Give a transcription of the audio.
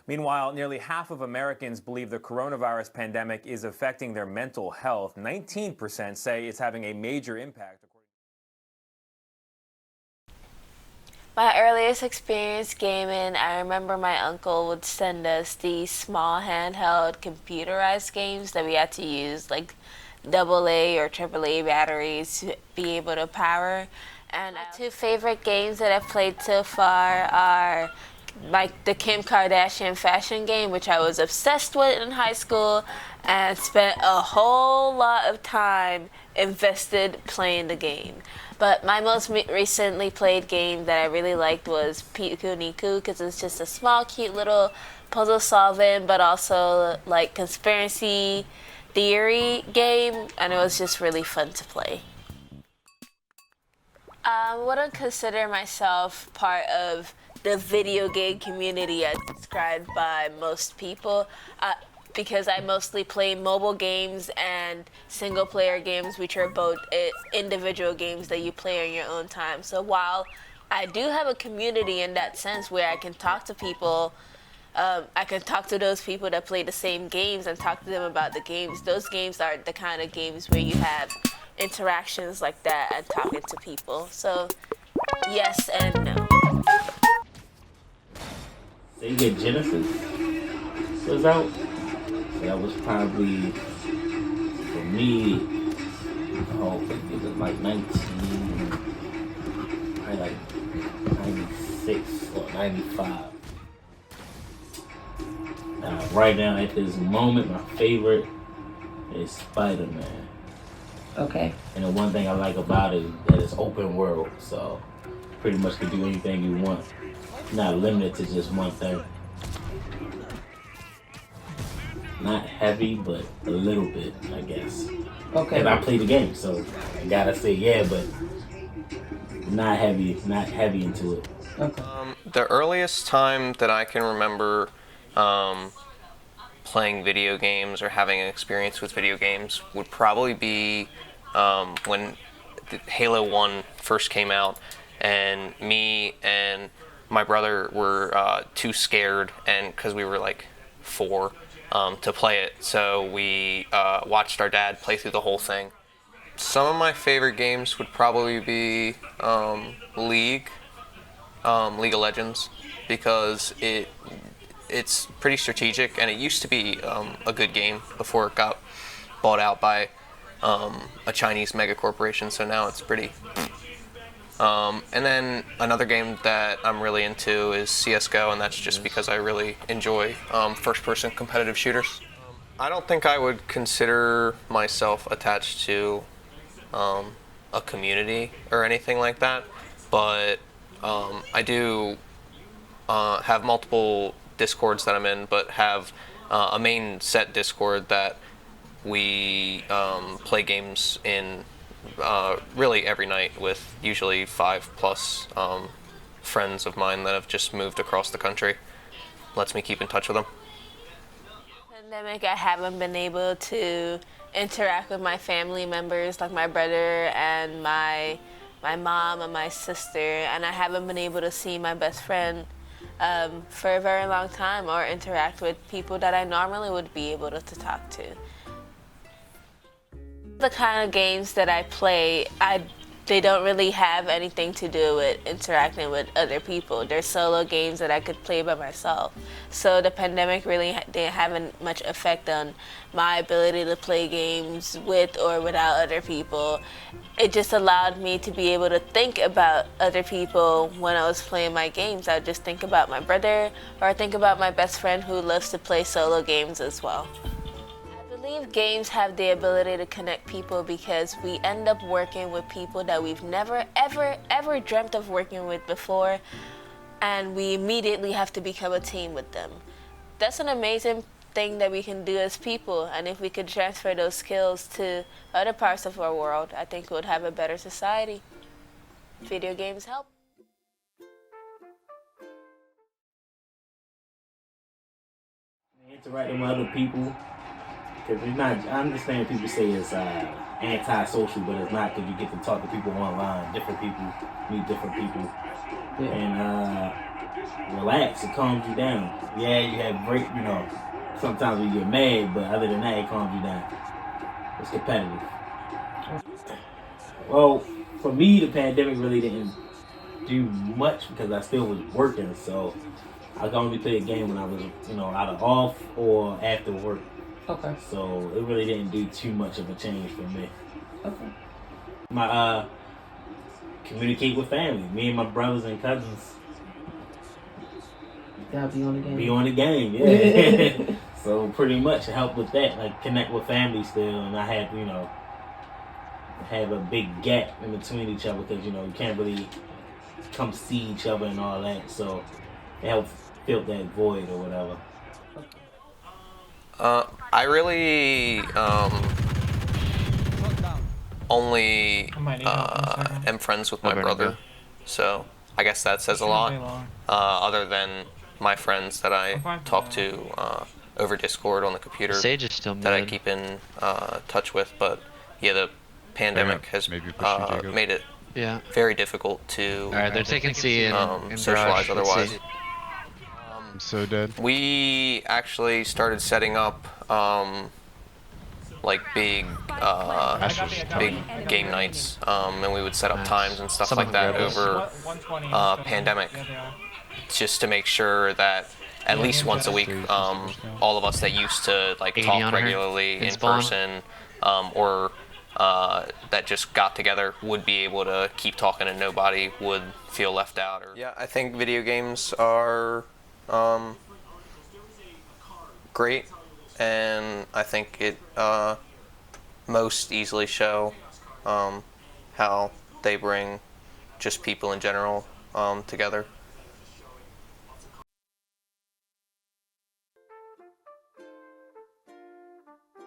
Meanwhile, nearly half of Americans believe the coronavirus pandemic is affecting their mental health. 19% say it's having a major impact. My earliest experience gaming, I remember my uncle would send us these small handheld computerized games that we had to use like AA or AAA batteries to be able to power. And my two favorite games that I've played so far are like the Kim Kardashian fashion game, which I was obsessed with in high school and spent a whole lot of time invested playing the game. But my most recently played game that I really liked was Piku Niku because it's just a small, cute little puzzle solving, but also like conspiracy theory game, and it was just really fun to play. I wouldn't consider myself part of the video game community as described by most people because I mostly play mobile games and single player games, which are both individual games that you play on your own time. So while I do have a community in that sense where I can talk to people, I can talk to those people that play the same games and talk to them about the games. Those games are the kind of games where you have interactions like that and talking to people. So yes and no. Sega Genesis was out. So that was probably, for me, it was like 96 or 95. Right now, at this moment, my favorite is Spider-Man. Okay. And the one thing I like about it is that it's open world, so pretty much can do anything you want. Not limited to just one thing. Not heavy, but a little bit, I guess. Okay. And I play the game, so I gotta say yeah, but not heavy into it. Okay. The earliest time that I can remember playing video games or having an experience with video games would probably be when Halo 1 first came out, and me and my brother were too scared, and because we were like 4, to play it, so we watched our dad play through the whole thing. Some of my favorite games would probably be League of Legends, because it's pretty strategic, and it used to be a good game before it got bought out by a Chinese mega corporation, so now it's pretty. And then another game that I'm really into is CSGO, and that's just because I really enjoy first-person competitive shooters. I don't think I would consider myself attached to a community or anything like that, but I do have multiple Discords that I'm in, but have a main set Discord that we play games in really every night with usually 5+ friends of mine that have just moved across the country. Lets me keep in touch with them. Pandemic, I haven't been able to interact with my family members like my brother and my mom and my sister, and I haven't been able to see my best friend for a very long time or interact with people that I normally would be able to talk to. The kind of games that I play, they don't really have anything to do with interacting with other people. They're solo games that I could play by myself. So the pandemic really didn't have much effect on my ability to play games with or without other people. It just allowed me to be able to think about other people when I was playing my games. I would just think about my brother, or think about my best friend who loves to play solo games as well. I believe games have the ability to connect people because we end up working with people that we've never, ever dreamt of working with before, and we immediately have to become a team with them. That's an amazing thing that we can do as people, and if we could transfer those skills to other parts of our world, I think we would have a better society. Video games help. Interacting with other people. Because it's not, I understand people say it's anti-social, but it's not, because you get to talk to people online, different people, meet different people. Yeah. And relax. It calms you down. Yeah, you have break. Sometimes you get mad, but other than that, it calms you down. It's competitive. Well, for me, the pandemic really didn't do much because I still was working, so I could only play a game when I was, either off or after work. Okay. So it really didn't do too much of a change for me. Okay. My communicate with family. Me and my brothers and cousins Y'all be on the game. be on the game, yeah. So pretty much help with that, like connect with family still, and I had, have a big gap in between each other because you can't really come see each other and all that. So it helped fill that void or whatever. I really only am friends with my brother, so I guess that says a lot. Other than my friends that I talk to over Discord on the computer Sage is still that I mid. keep in touch with, but yeah, the pandemic has made it Yeah. very difficult to Alright, they're taking C in socialize garage. Let's otherwise. see. I'm so dead. We actually started setting up like big game nights, and we would set up Nice. times and stuff Someone like that grab us. over pandemic, just to make sure that at least once a week, all of us that used to like 80 talk on her. regularly in Spawn. person, or that just got together would be able to keep talking and nobody would feel left out. Yeah, I think video games are great, and I think it most easily show how they bring just people in general together.